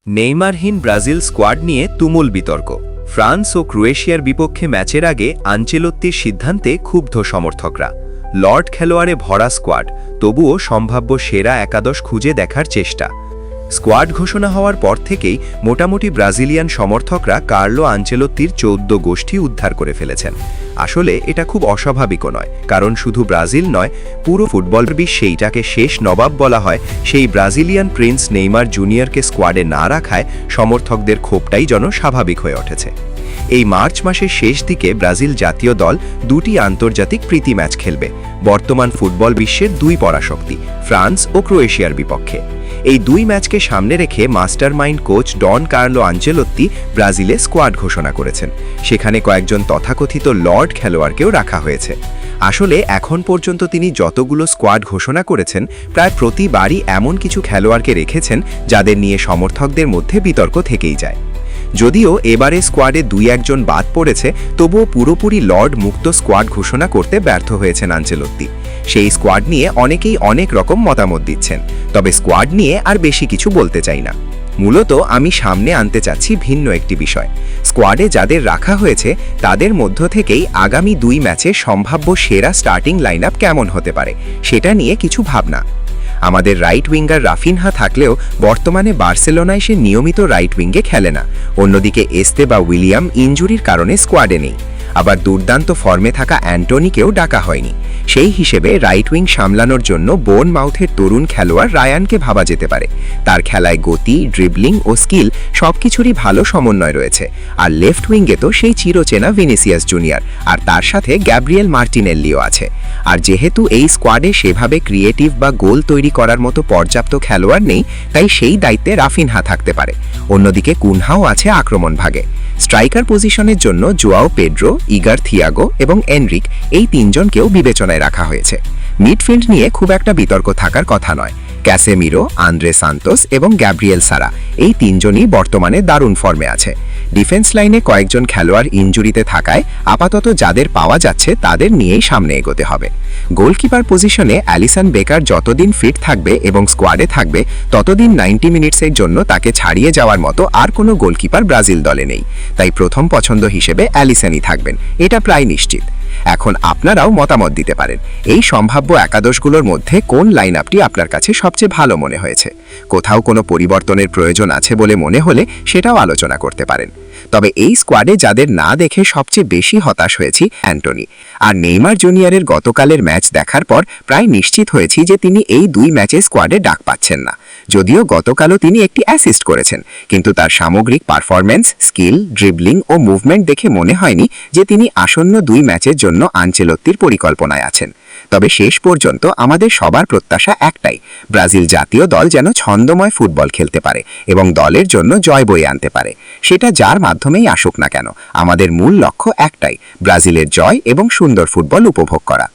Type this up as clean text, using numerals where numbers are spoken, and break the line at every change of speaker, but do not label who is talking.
নেইমারহীন Brazil squad নিয়ে তুমুল বিতর্ক। ফ্রান্স ও ক্রোয়েশিয়ার বিপক্ষে ম্যাচের আগে আনচেলত্তির সিদ্ধান্তে ক্ষুব্ধ সমর্থকরা। লর্ড খেলোয়াড়ে ভরা স্কোয়াড, তবুও সম্ভাব্য সেরা একাদশ খুঁজে দেখার চেষ্টা। স্কোয়াড ঘোষণা হওয়ার পর থেকেই মোটামুটি ব্রাজিলিয়ান সমর্থকরা কার্লো আনচেলত্তির 14 গোষ্ঠী উদ্ধার করে ফেলেছেন। আসলে এটা খুব অস্বাভাবিকও নয়, কারণ শুধু ব্রাজিল নয়, পুরো ফুটবল বিশ্বেইটাকে শেষ নবাব বলা হয়। সেই ব্রাজিলিয়ান প্রিন্স নেইমার জুনিয়রকে স্কোয়াডে না রাখায় সমর্থকদের ক্ষোভটাই যেন স্বাভাবিক হয়ে উঠেছে। এই মার্চ মাসের শেষ দিকে ব্রাজিল জাতীয় দল 2টি আন্তর্জাতিক প্রীতি ম্যাচ খেলবে বর্তমান ফুটবল বিশ্বের 2 পরাশক্তি ফ্রান্স ও ক্রোয়েশিয়ার বিপক্ষে। এই 2 ম্যাচকে সামনে রেখে mastermind coach Don Carlo Ancelotti ব্রাজিলে স্কোয়াড ঘোষণা করেছেন। সেখানে কয়েকজন তথাকথিত লর্ড খেলোয়াড়কেও রাখা হয়েছে। আসলে এখন পর্যন্ত তিনি যতগুলো স্কোয়াড ঘোষণা করেছেন, প্রায় প্রতিবারই এমন কিছু খেলোয়াড়কে রেখেছেন যাদের নিয়ে সমর্থকদের মধ্যে বিতর্ক থেকেই যায়। যদিও এবারে স্কোয়াডে 2-1 বাদ পড়েছে, তবুও পুরোপুরি লর্ড মুক্ত স্কোয়াড ঘোষণা করতে ব্যর্থ হয়েছেন আনচেলত্তি। সেই স্কোয়াড নিয়ে অনেকেই অনেক রকম মতামত দিচ্ছেন, তবে স্কোয়াড নিয়ে আর বেশি কিছু বলতে চাই না। মূলত আমি সামনে আনতে চাচ্ছি ভিন্ন একটি বিষয়। স্কোয়াডে যাদের রাখা হয়েছে তাদের মধ্য থেকেই আগামী 2 ম্যাচে সম্ভাব্য সেরা স্টার্টিং লাইনআপ কেমন হতে পারে সেটা নিয়ে কিছু ভাবনা। আমাদের রাইট উইঙ্গার রাফিনহা থাকলেও বর্তমানে বার্সেলোনায় সে নিয়মিত রাইট উইঙ্গে খেলে না। অন্যদিকে এস্তে বা উইলিয়াম ইনজুরির কারণে স্কোয়াডে নেই। আবার দুর্দান্ত ফর্মে থাকা অ্যান্টনিকেও ডাকা হয়নি। সেই হিসেবে রাইট উইং সামলানোর জন্য বোর্নমাউথের তরুণ খেলোয়াড় রায়ানকে ভাবা যেতে পারে। তার খেলায় গতি, ড্রিবলিং ও স্কিল সবকিছুরই ভালো সমন্বয় রয়েছে। আর লেফট উইঙ্গে তো সেই চিরচেনা ভিনিসিয়াস জুনিয়র, আর তার সাথে গ্যাব্রিয়েল মার্টিনেল্লিও আছে। আর যেহেতু এই স্কোয়াডে সেভাবে ক্রিয়েটিভ বা গোল তৈরি করার মতো পর্যাপ্ত খেলোয়াড় নেই, তাই সেই দায়িত্বে রাফিনহা থাকতে পারে। অন্যদিকে কুনহাও আছে আক্রমণ ভাগে। স্ট্রাইকার পজিশনের জন্য জোয়াও পেড্রো, ইগার থিয়াগো এবং এনরিক এই 3 জনকেও বিবেচনায় রাখা হয়েছে। মিডফিল্ড নিয়ে খুব একটা বিতর্ক থাকার কথা নয়। ক্যাসেমিরো, আন্দ্রে সান্তোস এবং গ্যাব্রিয়েল সারা এই 3 জনই বর্তমানে দারুণ ফর্মে আছে। ডিফেন্স লাইনে কয়েকজন খেলোয়াড় ইনজুরিতে থাকায় আপাতত যাদের পাওয়া যাচ্ছে তাদের নিয়েই সামনে এগোতে হবে। গোলকিপার পজিশনে অ্যালিসন বেকার যতদিন ফিট থাকবে এবং স্কোয়াডে থাকবে, ততদিন 90 মিনিটসের জন্য তাকে ছাড়িয়ে যাওয়ার মতো আর কোনো গোলকিপার ব্রাজিল দলে নেই। তাই প্রথম পছন্দ হিসেবে অ্যালিসনই থাকবেন, এটা প্রায় নিশ্চিত। এখন আপনারাও মতামত দিতে পারেন, এই সম্ভাব্য একাদশগুলোর মধ্যে কোন লাইনআপটি আপনার কাছে সবচেয়ে ভালো মনে হয়েছে। কোথাও কোনো পরিবর্তনের প্রয়োজন আছে বলে মনে হলে সেটাও আলোচনা করতে পারেন। তবে এই স্কোয়াডে যাদের না দেখে সবচেয়ে বেশি হতাশ হয়েছি অ্যান্টনি। আর নেইমার জুনিয়রের গতকালের ম্যাচ দেখার পর প্রায় নিশ্চিত হয়েছি যে তিনি এই 2 ম্যাচে স্কোয়াডে ডাক পাচ্ছেন না। যদিও গতকালও তিনি একটি অ্যাসিস্ট করেছেন, কিন্তু তার সামগ্রিক পারফরম্যান্স, স্কিল, ড্রিবলিং ও মুভমেন্ট দেখে মনে হয়নি যে তিনি আসন্ন 2 ম্যাচের জন্য আনচেলত্তির পরিকল্পনায় আছেন। তবে শেষ পর্যন্ত আমাদের সবার প্রত্যাশা একটাই, ব্রাজিল জাতীয় দল যেন ছন্দময় ফুটবল খেলতে পারে এবং দলের জন্য জয় বয়ে আনতে পারে। সেটা যার মাধ্যমেই আসুক না কেন, আমাদের মূল লক্ষ্য একটাই, ব্রাজিলের জয় এবং সুন্দর ফুটবল উপভোগ করা।